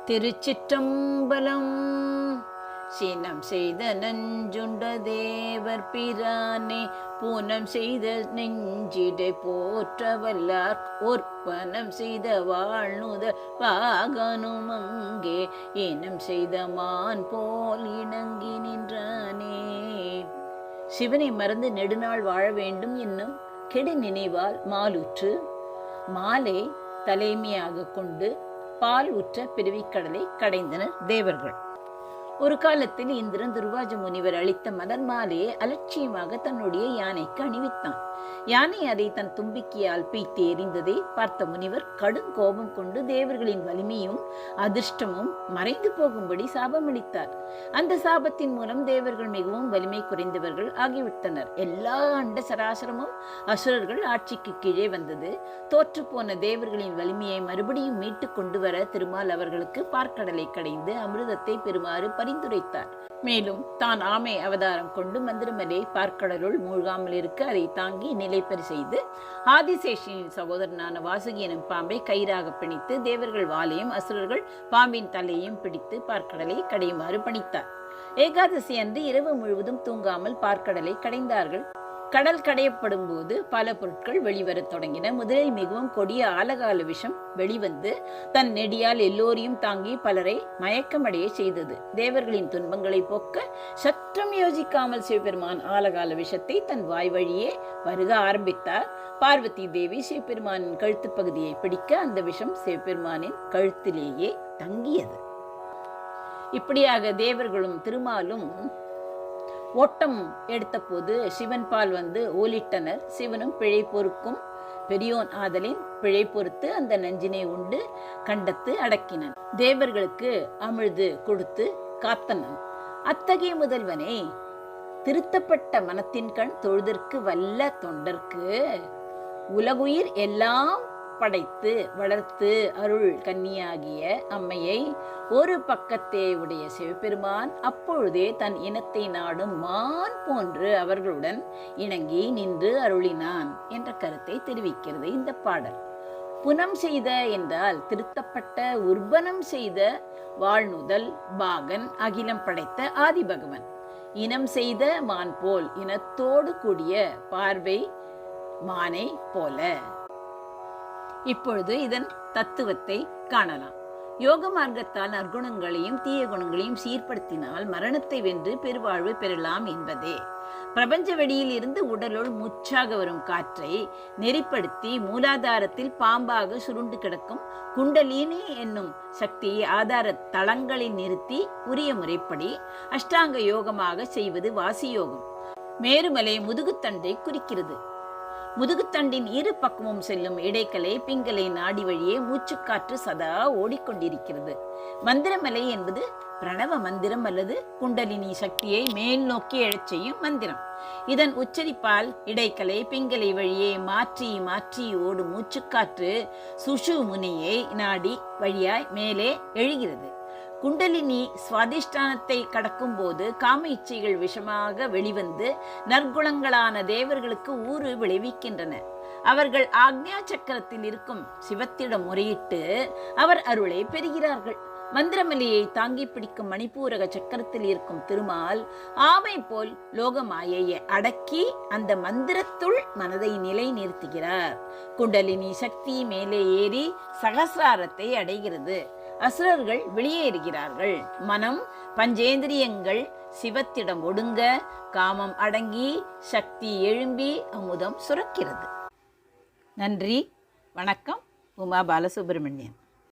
திருச்சிற்றம்பலம். சீனம் செய்த நஞ்சுண்ட தேவர் பிரானே, பூனம் செய்த நெஞ்சிடை போற்ற வல்லார், ஒற்பனம் செய்த வாழ்நுத வாகனும் அங்கே, ஈனம் செய்த மான் போல் இணங்கி நின்றானே. சிவனை மறந்து நெடுநாள் வாழ வேண்டும் என்னும் கெடு நினைவால் மாலுற்று, மாலை தலைமையாக கொண்டு பால் உற்ற பிறவிக்கடலை கடைந்தனர் தேவர்கள். ஒரு காலத்தில் இந்திரன் துர்வாஜ முனிவர் அளித்த மலர் மாலையை அலட்சியமாக தன்னுடைய யானைக்கு அணிவித்தான். யானை அதை தன் தும்பிக்கையால் பீய்த்து எறிந்ததை பார்த்த முனிவர் கடும் கோபம் கொண்டு தேவர்களின் வலிமையும் அதிர்ஷ்டமும் மறைந்து போகும்படி சாபமளித்தார். அந்த சாபத்தின் மூலம் தேவர்கள் மிகவும் வலிமை குறைந்தவர்கள் ஆகிவிட்டனர். எல்லா அண்ட சராசரமும் அசுரர்கள் ஆட்சிக்கு கீழே வந்தது. தோற்று போன தேவர்களின் வலிமையை மறுபடியும் மீட்டு கொண்டு வர திருமால் அவர்களுக்கு பார்க்கடலை கடைந்து அமிர்தத்தை பெறுமாறு பரிந்துரைத்தார். மேலும் தான் ஆமை அவதாரம் கொண்டு மந்திரமலை பார்க்கடலுள் மூழ்காமல் இருக்க அதை தாங்கி நிலைப்பெற செய்து ஆதிசேஷனின் சகோதரனான வாசுகி எனும் பாம்பை கயிறாக பிணித்து தேவர்கள் வாலையும் அசுரர்கள் பாம்பின் தலையையும் பிடித்து பார்க்கடலை கடையுமாறு பணித்தார். ஏகாதசி அன்று இரவு முழுவதும் தூங்காமல் பார்க்கடலை கடைந்தார்கள். கடல் கடையப்படும் போது பல பொருட்கள் வெளிவரத் தொடங்கின. முதலில் மிகவும் கொடிய ஆலகால விஷம் வெளிவந்து தன் நெடியால் எல்லோரையும் தாங்கி பலரை மயக்கமடைய செய்தது. தேவர்களின் துன்பங்களை போக்க சற்றும் யோசிக்காமல் சிவபெருமான் ஆலகால விஷத்தை தன் வாய் வழியே வருக ஆரம்பித்தார். பார்வதி தேவி சிவபெருமானின் கழுத்து பகுதியை பிடிக்க அந்த விஷம் சிவபெருமானின் கழுத்திலேயே தங்கியது. இப்படியாக தேவர்களும் திருமாலும் ஓட்டம் எடுத்த போது சிவன் பால் வந்து ஓலிட்டனர். சிவனும் பிழை பொறுக்கும் பெரியோன் ஆதலின் பிழை பொறுத்து அந்த நஞ்சினை உண்டு கண்டத்து அடக்கினன். தேவர்களுக்கு அமிழ்து கொடுத்து காத்தனன். அத்தகைய முதல்வனே, திருத்தப்பட்ட மனத்தின் கண் தொழுதற்கு வல்ல தொண்டர்க்கு உலகுயிர் எல்லாம் படைத்து வளர்த்து அருள் கன்னியாகிய அம்மையை ஒரு பக்கத்தே உடைய சிவபெருமான் அப்பொழுதே தன் இனத்தை நாடும் மான் போன்று அவர்களுடன் இணங்கி நின்று அருளினான் என்ற கருத்தை தெரிவிக்கிறது இந்த பாடல். புனம் செய்த என்றால் திருத்தப்பட்ட, உற்பனம் செய்த வாழ்நுதல் பாகன், அகிலம் படைத்த ஆதி பகவன். இனம் செய்த மான் போல், இனத்தோடு கூடிய பார்வை மானை போல. இப்பொழுது இதன் தத்துவத்தை காணலாம். யோக மார்க்கத்தால் நற்குணங்களையும் தீய குணங்களையும் சீர்படுத்தினால் மரணத்தை வென்று பெருவாழ்வு பெறலாம் என்பதே. பிரபஞ்ச வெளியில் இருந்து உடலுள் மூச்சாக வரும் காற்றை நெறிப்படுத்தி மூலாதாரத்தில் பாம்பாக சுருண்டு கிடக்கும் குண்டலினி என்னும் சக்தியை ஆதார தளங்களில் நிறுத்தி உரிய முறைப்படி அஷ்டாங்க யோகமாக செய்வது வாசியோகம். மேருமலை முதுகுத்தண்டை குறிக்கிறது. முதுகுத்தண்டின் இரு பக்கமும் செல்லும் இடைக்கலை பிங்களை நாடி வழியே மூச்சுக்காற்று சதா ஓடிக்கொண்டிருக்கிறது. மந்திரமலை என்பது பிரணவ மந்திரம் அல்லது குண்டலினி சக்தியை மேல் நோக்கி எழச் செய்யும் மந்திரம். இதன் உச்சரிப்பால் இடைக்கலை பிங்களை வழியே மாற்றி மாற்றி ஓடும் மூச்சுக்காற்று சுஷு முனையை நாடி வழியாய் மேலே எழுகிறது. குண்டலினி சுவாதிஷ்டானத்தை கடக்கும் போது காம இச்சைகள் விஷமாக வெளிவந்து நற்குணங்களான தேவர்களுக்கு ஊறு விளைவிக்கின்றன. அவர்கள் ஆக்ஞா சக்கரத்தில் இருக்கும் சிவத்திடம் முறையிட்டு அவர் அருளை பெறுகிறார்கள். மந்திரமலையை தாங்கி பிடிக்கும் மணிப்பூரக சக்கரத்தில் இருக்கும் திருமால் ஆமை போல் லோகமாயையை அடக்கி அந்த மந்திரத்துள் மனதை நிலை நிறுத்துகிறார். குண்டலினி சக்தி மேலே ஏறி சகசிராரத்தை அடைகிறது. அசுரர்கள் வெளியேறுகிறார்கள். மனம் பஞ்சேந்திரியங்கள் சிவத்திடம் ஒடுங்க காமம் அடங்கி சக்தி எழும்பி அமுதம் சுரக்கிறது. நன்றி, வணக்கம். உமா பாலசுப்ரமணியன்.